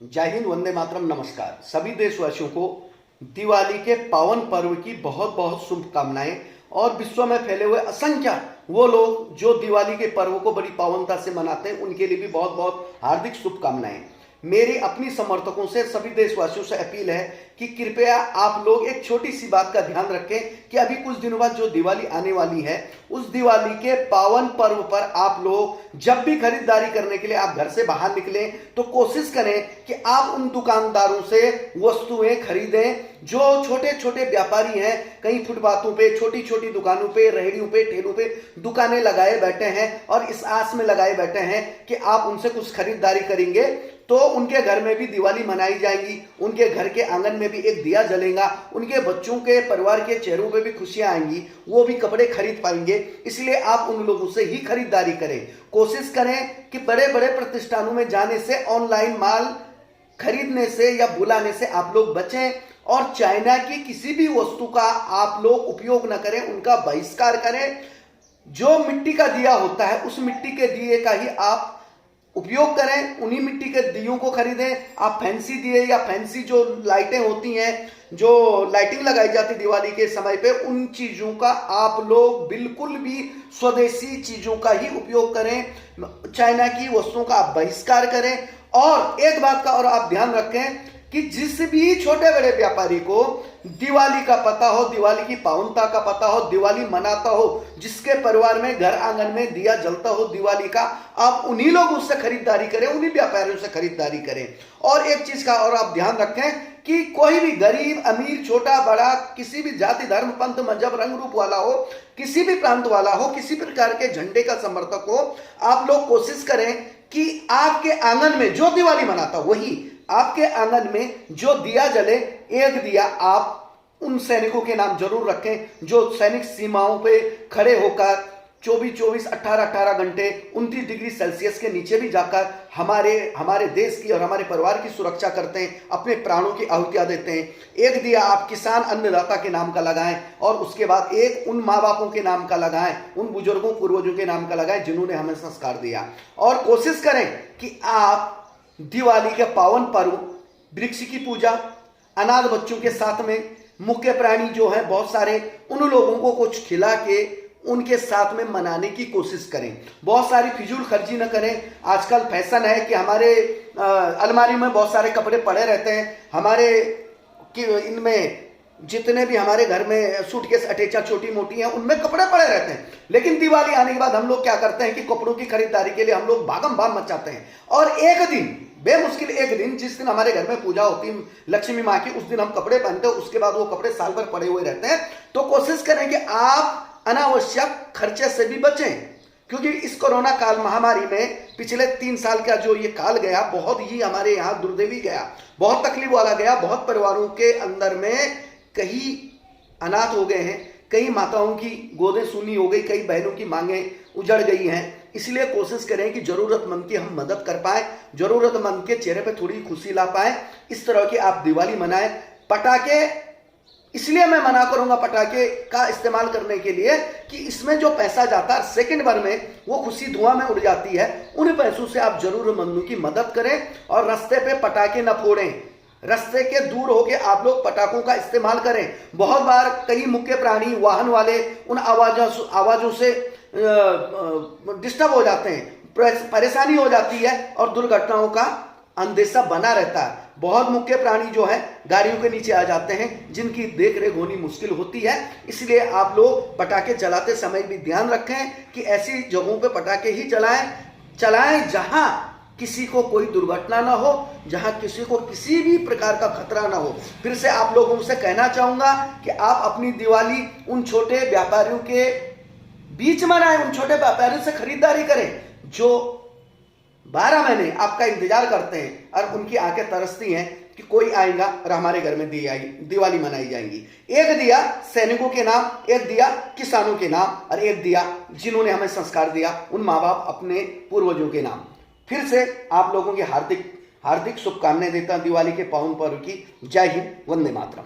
जय हिंद, वंदे मातरम, नमस्कार। सभी देशवासियों को दिवाली के पावन पर्व की बहुत बहुत शुभकामनाएं। और विश्व में फैले हुए असंख्य वो लोग जो दिवाली के पर्व को बड़ी पावनता से मनाते हैं, उनके लिए भी बहुत बहुत हार्दिक शुभकामनाएं। मेरी अपनी समर्थकों से, सभी देशवासियों से अपील है कि कृपया आप लोग एक छोटी सी बात का ध्यान रखें कि अभी कुछ दिनों बाद जो दिवाली आने वाली है, उस दिवाली के पावन पर्व पर आप लोग जब भी खरीदारी करने के लिए आप घर से बाहर निकलें तो कोशिश करें कि आप उन दुकानदारों से वस्तुएं खरीदें जो छोटे छोटे व्यापारी हैं, कहीं फुटपाथों पे, छोटी छोटी दुकानों पे, रेहड़ियों पे, ठेलों पे दुकानें लगाए बैठे हैं और इस आस में लगाए बैठे हैं कि आप उनसे कुछ खरीदारी करेंगे तो उनके घर में भी दिवाली मनाई जाएगी, उनके घर के आंगन में भी एक दिया जलेगा, उनके बच्चों के परिवार के चेहरों पे भी खुशियां आएंगी, वो भी कपड़े खरीद पाएंगे। इसलिए आप उन लोगों से ही खरीदारी करें। कोशिश करें कि बड़े बड़े प्रतिष्ठानों में जाने से, ऑनलाइन माल खरीदने से या बुलाने से आप लोग बचें और चाइना की किसी भी वस्तु का आप लोग उपयोग न करें, उनका बहिष्कार करें। जो मिट्टी का दिया होता है उस मिट्टी के दिए का ही आप उपयोग करें, उन्हीं मिट्टी के दियों को खरीदें। आप फैंसी दिए या फैंसी जो लाइटें होती हैं, जो लाइटिंग लगाई जाती है दिवाली के समय पे, उन चीजों का आप लोग बिल्कुल भी स्वदेशी चीजों का ही उपयोग करें। चाइना की वस्तुओं का आप बहिष्कार करें। और एक बात का और आप ध्यान रखें कि जिस भी छोटे बड़े व्यापारी को दिवाली का पता हो, दिवाली की पावनता का पता हो, दिवाली मनाता हो, जिसके परिवार में घर आंगन में दिया जलता हो दिवाली का, आप उन्हीं लोगों से खरीदारी करें, उन्हीं व्यापारियों से खरीदारी करें। और एक चीज का और आप ध्यान रखें कि कोई भी गरीब अमीर, छोटा बड़ा, किसी भी जाति धर्म पंथ मजहब रंग रूप वाला हो, किसी भी प्रांत वाला हो, किसी प्रकार के झंडे का समर्थक हो, आप लोग कोशिश करें कि आपके आंगन में जो दिवाली मनाता वही आपके आंगन में जो दिया जले, एक दिया आप उन सैनिकों के नाम जरूर रखें जो सैनिक सीमाओं पे खड़े होकर 24-24, 18-18 घंटे 29 डिग्री सेल्सियस के नीचे भी जाकर हमारे देश की और हमारे परिवार की सुरक्षा करते हैं, अपने प्राणों की आहुतियां देते हैं। एक दिया आप किसान अन्नदाता के नाम का लगाएं और उसके बाद एक उन माँ बापों के नाम का लगाएं, उन बुजुर्गों पूर्वजों के नाम का लगाएं जिन्होंने हमें संस्कार दिया। और कोशिश करें कि आप दिवाली के पावन पर्व, वृक्ष की पूजा, अनाथ बच्चों के साथ में, मुख्य प्राणी जो है बहुत सारे, उन लोगों को कुछ खिला के उनके साथ में मनाने की कोशिश करें। बहुत सारी फिजूल खर्ची न करें। आजकल फैशन है कि हमारे अलमारी में बहुत सारे कपड़े पड़े रहते हैं, हमारे इनमें जितने भी हमारे घर में सूटकेस अटैचा छोटी मोटी हैं उनमें कपड़े पड़े रहते हैं। लेकिन दिवाली आने के बाद हम लोग क्या करते हैं कि कपड़ों की खरीदारी के लिए हम लोग भागम भाग मचाते हैं और एक दिन, बेमुश्किल एक दिन, जिस दिन हमारे घर में पूजा होती है लक्ष्मी माँ की, उस दिन हम कपड़े पहनते हैं, उसके बाद वो कपड़े साल भर पड़े हुए रहते हैं। तो कोशिश करें कि आप अनावश्यक खर्चे से भी बचें, क्योंकि इस कोरोना काल महामारी में पिछले 3 साल का जो ये काल गया, बहुत ही हमारे यहाँ दुर्दैवी गया, बहुत तकलीफ वाला गया। बहुत परिवारों के अंदर में कई अनाथ हो गए हैं, कई माताओं की गोदें सूनी हो गई, कई बहनों की मांगें उजड़ गई हैं। इसलिए कोशिश करें कि जरूरतमंद की हम मदद कर पाए, जरूरतमंद के चेहरे पे थोड़ी खुशी ला पाए। इस तरह की आप दिवाली मनाएं। पटाखे इसलिए मैं मना करूंगा पटाखे का इस्तेमाल करने के लिए कि इसमें जो पैसा जाता है सेकंड भर में वो खुशी धुआं में उड़ जाती है। उन पैसों से आप जरूरतमंदों की मदद करें और रास्ते पे पटाखे न फोड़ें। रास्ते के दूर होके आप लोग पटाखों का इस्तेमाल करें। बहुत बार कई मुख्य प्राणी, वाहन वाले उन आवाजों से डिस्टर्ब हो जाते हैं, परेशानी हो जाती है और दुर्घटनाओं का अंदेशा बना रहता है। बहुत मुख्य प्राणी जो है गाड़ियों के नीचे आ जाते हैं, जिनकी देख रेख होनी मुश्किल होती है। इसलिए आप लोग पटाखे चलाते समय भी ध्यान रखें कि ऐसी जगहों पे पटाखे ही चलाएं जहां किसी को कोई दुर्घटना ना हो, जहां किसी को किसी भी प्रकार का खतरा ना हो। फिर से आप लोगों से कहना चाहूंगा कि आप अपनी दिवाली उन छोटे व्यापारियों के बीच मनाएं, उन छोटे व्यापारियों से खरीदारी करें जो 12 महीने आपका इंतजार करते हैं और उनकी आंखें तरसती हैं कि कोई आएगा और हमारे घर में दिवाली मनाई जाएगी। एक दिया सैनिकों के नाम, एक दिया किसानों के नाम और एक दिया जिन्होंने हमें संस्कार दिया, उन माँ बाप अपने पूर्वजों के नाम। फिर से आप लोगों की हार्दिक हार्दिक शुभकामनाएं देता हूं दिवाली के पावन पर्व की। जय हिंद, वंदे मातरम।